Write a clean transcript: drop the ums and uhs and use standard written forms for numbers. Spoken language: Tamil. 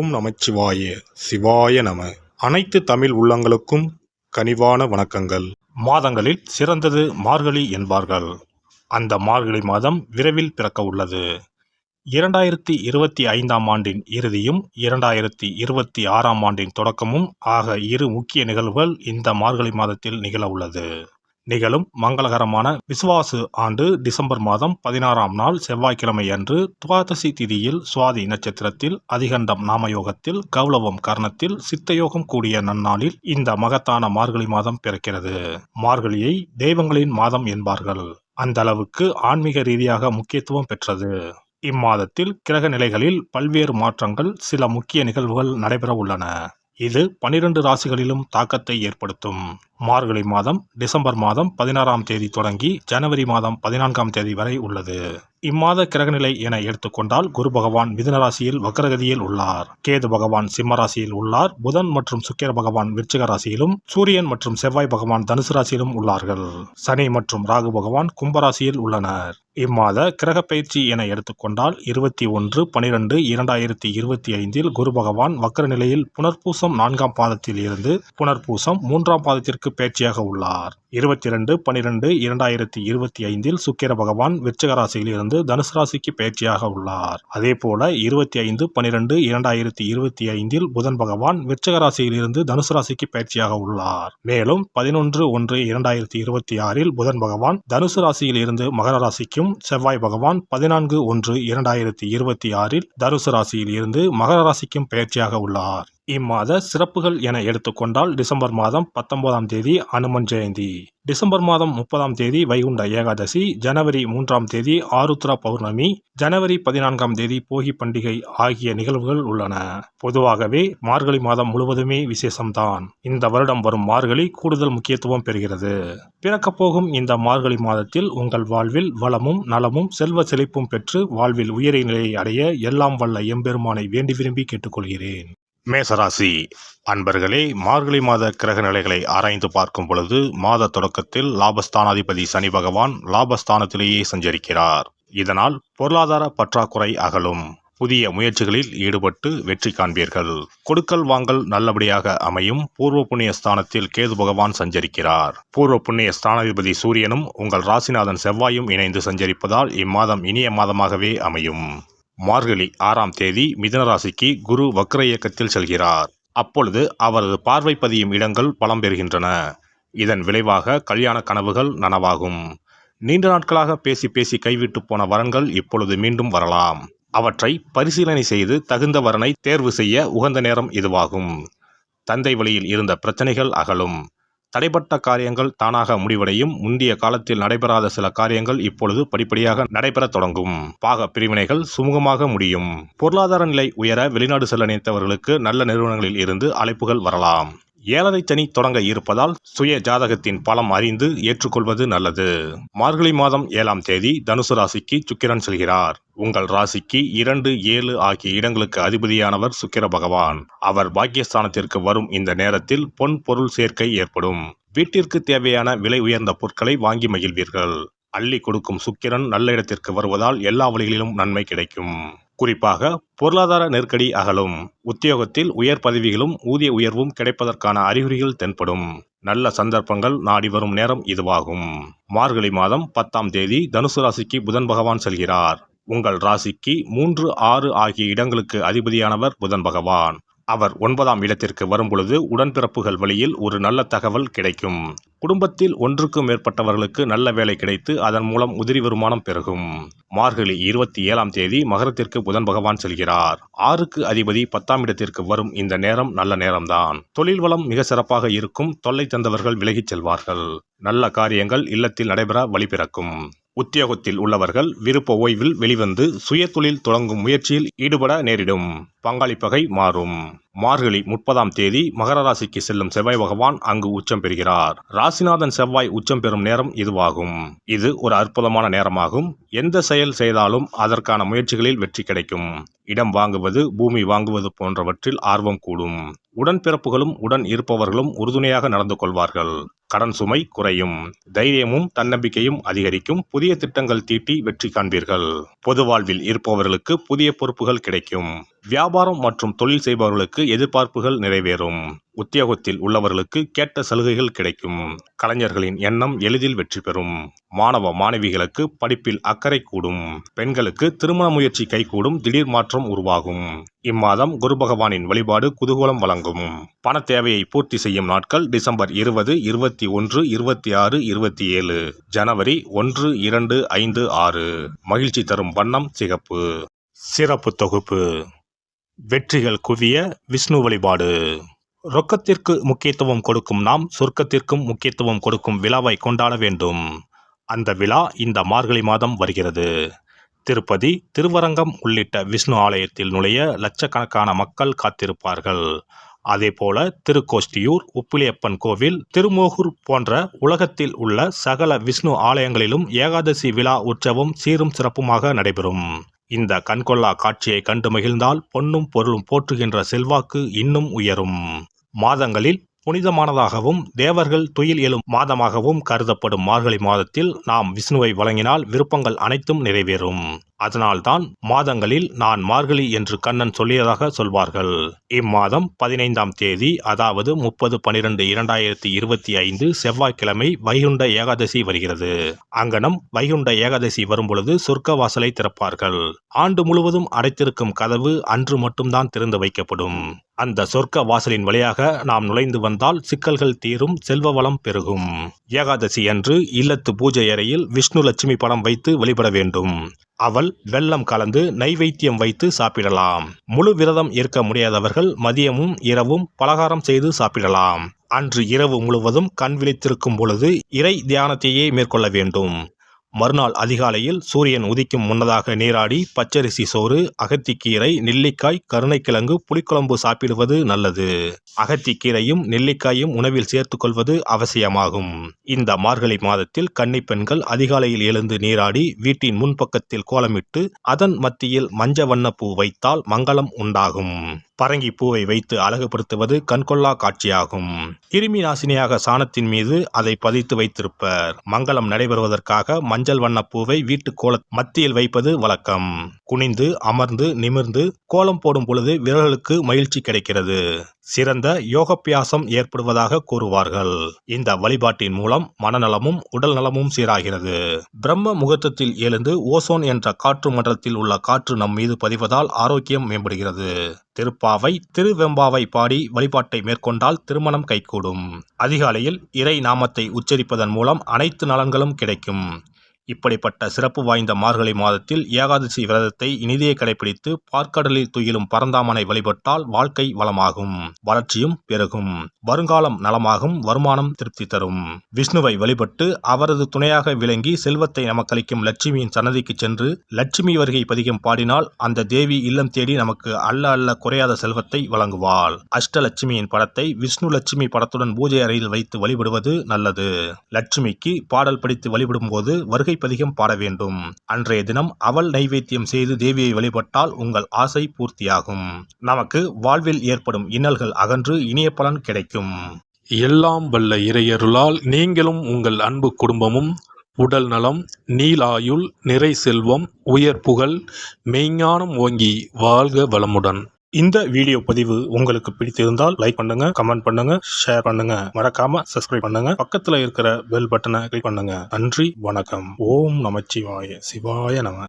ஓம் நமச்சிவாய சிவாய நம. அனைத்து தமிழ் உள்ளங்களுக்கும் கனிவான வணக்கங்கள். மாதங்களில் சிறந்தது மார்கழி என்பார்கள். அந்த மார்கழி மாதம் விரைவில் பிறக்க உள்ளது. 2025ஆம் ஆண்டின் இறுதியும் 2026ஆம் ஆண்டின் தொடக்கமும் ஆக இரு முக்கிய நிகழ்வுகள் இந்த மார்கழி மாதத்தில் நிகழ உள்ளது. நிகழும் மங்களகரமான விசுவாசு ஆண்டு டிசம்பர் மாதம் 16ஆம் நாள் செவ்வாய்க்கிழமை அன்று துவாதசி திதியில் சுவாதி நட்சத்திரத்தில் அதிகண்டம் நாமயோகத்தில் கௌளவம் கர்ணத்தில் சித்தயோகம் கூடிய நன்னாளில் இந்த மகத்தான மார்கழி மாதம் பிறக்கிறது. மார்கழியை தெய்வங்களின் மாதம் என்பார்கள். அந்த அளவுக்கு ஆன்மீக ரீதியாக முக்கியத்துவம் பெற்றது. இம்மாதத்தில் கிரக நிலைகளில் பல்வேறு மாற்றங்கள், சில முக்கிய நிகழ்வுகள் நடைபெற உள்ளன. இது 12 ராசிகளிலும் தாக்கத்தை ஏற்படுத்தும். மார்கழி மாதம் டிசம்பர் மாதம் 16ஆம் தேதி தொடங்கி ஜனவரி மாதம் 14ஆம் தேதி வரை உள்ளது. இம்மாத கிரகநிலை என எடுத்துக்கொண்டால் குரு பகவான் மிதுன ராசியில் வக்ரகதியில் உள்ளார். கேது பகவான் சிம்ம ராசியில் உள்ளார். புதன் மற்றும் சுக்கிர பகவான் விருச்சிக ராசியிலும், சூரியன் மற்றும் செவ்வாய் பகவான் தனுசு ராசியிலும் உள்ளார்கள். சனி மற்றும் ராகு பகவான் கும்பராசியில் உள்ளனர். இம்மாத கிரக பயிற்சி என எடுத்துக்கொண்டால் 21/12/2025 குரு பகவான் வக்ர நிலையில் புனர்பூசம் 4ஆம் பாதத்தில் இருந்து புனர்பூசம் 3ஆம் பாதத்திற்கு பயிற்சியாக உள்ளார். 22/12/2025 சுக்கிர பகவான் விருச்சிக ராசியில் இருந்து தனுசு ராசிக்கு பயிற்சியாக உள்ளார். அதேபோல 25/12/2025 புதன் பகவான் விருச்சிக ராசியில் இருந்து தனுசு ராசிக்கு பயிற்சியாக உள்ளார். மேலும் 11/1/2026 புதன் பகவான் தனுசு ராசியில் இருந்து மகர ராசிக்கும், செவ்வாய் பகவான் 14/1/2026 தனுசு ராசியில் இருந்து மகர ராசிக்கும் பயிற்சியாக உள்ளார். இம்மாத சிறப்புகள் என எடுத்துக்கொண்டால் டிசம்பர் மாதம் 19ஆம் தேதி அனுமன் ஜெயந்தி, டிசம்பர் மாதம் 30ஆம் தேதி வைகுண்ட ஏகாதசி, ஜனவரி 3ஆம் தேதி ஆருத்ரா பௌர்ணமி, ஜனவரி 14ஆம் தேதி போகி பண்டிகை ஆகிய நிகழ்வுகள் உள்ளன. பொதுவாகவே மார்கழி மாதம் முழுவதுமே விசேஷம்தான். இந்த வருடம் வரும் மார்கழி கூடுதல் முக்கியத்துவம் பெறுகிறது. பிறக்கப் போகும் இந்த மார்கழி மாதத்தில் உங்கள் வாழ்வில் வளமும் நலமும் செல்வ செழிப்பும் பெற்று வாழ்வில் உயரிய நிலையை அடைய எல்லாம் வல்ல எம்பெருமானை வேண்டி விரும்பி கேட்டுக்கொள்கிறேன். மேசராசி அன்பர்களே, மார்கழி மாத கிரக நிலைகளை ஆராய்ந்து பார்க்கும் பொழுது மாத தொடக்கத்தில் லாபஸ்தானாதிபதி சனி பகவான் லாபஸ்தானத்திலேயே சஞ்சரிக்கிறார். இதனால் பொருளாதார பற்றாக்குறை அகலும். புதிய முயற்சிகளில் ஈடுபட்டு வெற்றி காண்பீர்கள். கொடுக்கல் வாங்கல் நல்லபடியாக அமையும். பூர்வ புண்ணிய ஸ்தானத்தில் கேது பகவான் சஞ்சரிக்கிறார். பூர்வ புண்ணிய ஸ்தானாதிபதி சூரியனும் உங்கள் ராசிநாதன் செவ்வாயும் இணைந்து சஞ்சரிப்பதால் இம்மாதம் இனிய மாதமாகவே அமையும். மார்கழி 6ஆம் தேதி மிதுன ராசிக்கு குரு வக்ர இயக்கத்தில் செல்கிறார். அப்பொழுது அவரது பார்வை பதியும் இடங்கள் பலம் பெறுகின்றன. இதன் விளைவாக கல்யாண கனவுகள் நனவாகும். நீண்ட நாட்களாக பேசி பேசி கைவிட்டு போன வரன்கள் இப்பொழுது மீண்டும் வரலாம். அவற்றை பரிசீலனை செய்து தகுந்த வரனை தேர்வு செய்ய உகந்த நேரம் இதுவாகும். தந்தை வழியில் இருந்த பிரச்சனைகள் அகலும். தடைப்பட்ட காரியங்கள் தானாக முடிவடையும். முந்தைய காலத்தில் நடைபெறாத சில காரியங்கள் இப்பொழுது படிப்படியாக நடைபெற தொடங்கும். பாக பிரிவினைகள் சுமூகமாக முடியும். பொருளாதார நிலை உயர வெளிநாடு செல்ல நினைத்தவர்களுக்கு நல்ல நிறுவனங்களில் இருந்து அழைப்புகள் வரலாம். 7.5 சனி தொடங்க இருப்பதால் சுய ஜாதகத்தின் பலம் அறிந்து ஏற்றுக்கொள்வது நல்லது. மார்கழி மாதம் 7ஆம் தேதி தனுசு ராசிக்கு சுக்கிரன் செல்கிறார். உங்கள் ராசிக்கு 2, 7 ஆகிய இடங்களுக்கு அதிபதியானவர் சுக்கிர பகவான். அவர் பாக்கியஸ்தானத்திற்கு வரும் இந்த நேரத்தில் பொன் பொருள் சேர்க்கை ஏற்படும். வீட்டிற்கு தேவையான விலை உயர்ந்த பொருட்களை வாங்கி மகிழ்வீர்கள். அள்ளி கொடுக்கும் சுக்கிரன் நல்ல இடத்திற்கு வருவதால் எல்லா வழிகளிலும் நன்மை கிடைக்கும். குறிப்பாக பொருளாதார நெருக்கடி அகலும். உத்தியோகத்தில் உயர் பதவிகளும் ஊதிய உயர்வும் கிடைப்பதற்கான அறிகுறிகள் தென்படும். நல்ல சந்தர்ப்பங்கள் நாடி வரும் நேரம் இதுவாகும். மார்கழி மாதம் 10ஆம் தேதி தனுசு ராசிக்கு புதன் பகவான் செல்கிறார். உங்கள் ராசிக்கு 3, 6 ஆகிய இடங்களுக்கு அதிபதியானவர் புதன் பகவான். அவர் 9ஆம் இடத்திற்கு வரும்பொழுது உடன்பிறப்புகள் வழியில் ஒரு நல்ல தகவல் கிடைக்கும். குடும்பத்தில் ஒன்றுக்கும் மேற்பட்டவர்களுக்கு நல்ல வேலை கிடைத்து அதன் மூலம் உதிரி வருமானம் பெருகும். மார்கழி 27ஆம் தேதி மகரத்திற்கு புதன் பகவான் செல்கிறார். 6க்கு அதிபதி 10ஆம் இடத்திற்கு வரும் இந்த நேரம் நல்ல நேரம்தான். தொழில் வளம் மிக சிறப்பாக இருக்கும். தொல்லை தந்தவர்கள் விலகிச் செல்வார்கள். நல்ல காரியங்கள் இல்லத்தில் நடைபெற வழி பிறக்கும். உத்தியோகத்தில் உள்ளவர்கள் விருப்ப ஓய்வில் வெளிவந்து சுய தொழில் தொடங்கும் முயற்சியில் ஈடுபட நேரிடும். பங்காளி பகை மாறும். மார்கழி 30ஆம் தேதி மகர ராசிக்கு செல்லும் செவ்வாய் பகவான் அங்கு உச்சம் பெறுகிறார். ராசிநாதன் செவ்வாய் உச்சம் பெறும் நேரம் இதுவாகும். இது ஒரு அற்புதமான நேரமாகும். எந்த செயல் செய்தாலும் அதற்கான முயற்சிகளில் வெற்றி கிடைக்கும். இடம் வாங்குவது, பூமி வாங்குவது போன்றவற்றில் ஆர்வம் கூடும். உடன்பிறப்புகளும் உடன் இருப்பவர்களும் உறுதுணையாக நடந்து கொள்வார்கள். கடன் சுமை குறையும். தைரியமும் தன்னம்பிக்கையும் அதிகரிக்கும். புதிய திட்டங்கள் தீட்டி வெற்றி காண்பீர்கள். பொது வாழ்வில் இருப்பவர்களுக்கு புதிய பொறுப்புகள் கிடைக்கும். வியாபாரம் மற்றும் தொழில் செய்பவர்களுக்கு எதிர்பார்ப்புகள் நிறைவேறும். உத்தியோகத்தில் உள்ளவர்களுக்கு கேட்ட சலுகைகள் கிடைக்கும். கலைஞர்களின் எண்ணம் எளிதில் வெற்றி பெறும். மாணவ மாணவிகளுக்கு படிப்பில் அக்கறை கூடும். பெண்களுக்கு திருமண முயற்சி கைகூடும். திடீர் மாற்றம் உருவாகும். இம்மாதம் குரு பகவானின் வழிபாடு குதூகலம் வழங்கும். பண தேவையை பூர்த்தி செய்யும் நாட்கள் டிசம்பர் 20, 21, 26, 27, ஜனவரி 1, 2, 5, 6. மகிழ்ச்சி தரும் வண்ணம் சிகப்பு. சிறப்பு தொகுப்பு. வெற்றிகள் குவிய விஷ்ணு வழிபாடு. ரொக்கத்திற்கு முக்கியத்துவம் கொடுக்கும் நாம் சொர்க்கத்திற்கும் முக்கியத்துவம் கொடுக்கும் விழாவை கொண்டாட வேண்டும். அந்த விழா இந்த மார்கழி மாதம் வருகிறது. திருப்பதி, திருவரங்கம் உள்ளிட்ட விஷ்ணு ஆலயத்தில் நுழைய லட்சக்கணக்கான மக்கள் காத்திருப்பார்கள். அதேபோல திருக்கோஷ்டியூர், உப்பிலியப்பன் கோவில், திருமோகூர் போன்ற உலகத்தில் உள்ள சகல விஷ்ணு ஆலயங்களிலும் ஏகாதசி விழா உற்சவம் சீரும் சிறப்புமாக நடைபெறும். இந்த கண்கொள்ளா காட்சியை கண்டு மகிழ்ந்தால் பொன்னும் பொருளும் போற்றுகின்ற செல்வாக்கு இன்னும் உயரும். மாதங்களில் புனிதமானதாகவும் தேவர்கள் துயில் எழும் மாதமாகவும் கருதப்படும் மார்கழி மாதத்தில் நாம் விஷ்ணுவை வழங்கினால் விருப்பங்கள் அனைத்தும் நிறைவேறும். அதனால்தான் மாதங்களில் நான் மார்கழி என்று கண்ணன் சொல்லியதாக சொல்வார்கள். இம்மாதம் 15ஆம் தேதி, அதாவது 30/12/2025 செவ்வாய்க்கிழமை வைகுண்ட ஏகாதசி வருகிறது. அங்கனம் வைகுண்ட ஏகாதசி வரும்பொழுது சொர்க்க வாசலை திறப்பார்கள். ஆண்டு முழுவதும் அடைத்திருக்கும் கதவு அன்று மட்டும்தான் திறந்து வைக்கப்படும். அந்த சொர்க்க வாசலின் வழியாக நாம் நுழைந்து வந்தால் சிக்கல்கள் தீரும், செல்வ வளம் பெருகும். ஏகாதசி அன்று இல்லத்து பூஜை அறையில் விஷ்ணு லட்சுமி படம் வைத்து வழிபட வேண்டும். அவள் வெல்லம் கலந்து நைவேத்தியம் வைத்து சாப்பிடலாம். முழு விரதம் இருக்க முடியாதவர்கள் மதியமும் இரவும் பலகாரம் செய்து சாப்பிடலாம். அன்று இரவு முழுவதும் கண் விழித்திருக்கும் பொழுது இறை தியானத்தையே மேற்கொள்ள வேண்டும். மறுநாள் அதிகாலையில் சூரியன் உதிக்கும் முன்னதாக நீராடி பச்சரிசி சோறு, அகத்திக்கீரை, நெல்லிக்காய், கருணைக்கிழங்கு, புளிக்குழம்பு சாப்பிடுவது நல்லது. அகத்திக்கீரையும் நெல்லிக்காயும் உணவில் சேர்த்துக் கொள்வது அவசியமாகும். இந்த மார்கழி மாதத்தில் கன்னி பெண்கள் அதிகாலையில் எழுந்து நீராடி வீட்டின் முன்பக்கத்தில் கோலமிட்டு அதன் மத்தியில் மஞ்ச வண்ண பூ வைத்தால் மங்களம் உண்டாகும். பரங்கி பூவை வைத்து அழகுபடுத்துவது கண்கொள்ளா காட்சியாகும். கிருமி நாசினியாக சாணத்தின் மீது அதை பதித்து வைத்திருப்பர். மங்களம் நடைபெறுவதற்காக மஞ்சள் வண்ண பூவை வீட்டு கோல மத்தியில் வைப்பது வழக்கம். குனிந்து அமர்ந்து நிமிர்ந்து கோலம் போடும் பொழுது விரல்களுக்கு மகிழ்ச்சி கிடைக்கிறது. சிறந்த யோகப்பியாசம் ஏற்படுவதாக கூறுவார்கள். இந்த வழிபாட்டின் மூலம் மனநலமும் உடல் நலமும் சீராகிறது. பிரம்ம முகூர்த்தத்தில் எழுந்து ஓசோன் என்ற காற்று மண்டலத்தில் உள்ள காற்று நம் மீது பதிவதால் ஆரோக்கியம் மேம்படுகிறது. திருப்பாவை, திருவெம்பாவை பாடி வழிபாட்டை மேற்கொண்டால் திருமணம் கைகூடும். அதிகாலையில் இறை நாமத்தை உச்சரிப்பதன் மூலம் அனைத்து நலன்களும் கிடைக்கும். இப்படிப்பட்ட சிறப்பு வாய்ந்த மார்கழி மாதத்தில் ஏகாதசி விரதத்தை இனிதே கடைபிடித்து பார்க்கடலில் துயிலும் பரந்தாமனை வழிபட்டால் வாழ்க்கை வளமாகும், வளர்ச்சியும் பெருகும், வருங்காலம் நலமாகும், வருமானம் திருப்தி தரும். விஷ்ணுவை வழிபட்டு அவரது துணையாக விளங்கி செல்வத்தை நமக்களிக்கும் லட்சுமியின் சன்னதிக்கு சென்று லட்சுமி வருகை பதிகம் பாடினால் அந்த தேவி இல்லம் தேடி நமக்கு அல்ல குறையாத செல்வத்தை வழங்குவாள். அஷ்டலட்சுமியின் படத்தை விஷ்ணு லட்சுமி படத்துடன் பூஜை அறையில் வைத்து வழிபடுவது நல்லது. லட்சுமிக்கு பாடல் படித்து வழிபடும் போது வருகை பதிகம் பாட வேண்டும். அன்றைய தினம் அவள் நைவேத்தியம் செய்து தேவியை வழிபட்டால் உங்கள் ஆசை பூர்த்தியாகும். நமக்கு வாழ்வில் ஏற்படும் இன்னல்கள் அகன்று இனிய பலன் கிடைக்கும். எல்லாம் வல்ல இறையருளால் நீங்களும் உங்கள் அன்பு குடும்பமும் உடல் நலம், நீலாயுள், நிறை செல்வம், உயர் புகழ், மெய்ஞானம் ஓங்கி வாழ்க வளமுடன். இந்த வீடியோ பதிவு உங்களுக்கு பிடித்திருந்தால் லைக் பண்ணுங்க, கமெண்ட் பண்ணுங்க, ஷேர் பண்ணுங்க, மறக்காம சப்ஸ்கிரைப் பண்ணுங்க, பக்கத்துல இருக்கிற பெல் பட்டனை கிளிக் பண்ணுங்க. நன்றி, வணக்கம். ஓம் நமச்சிவாய. சிவாய நம.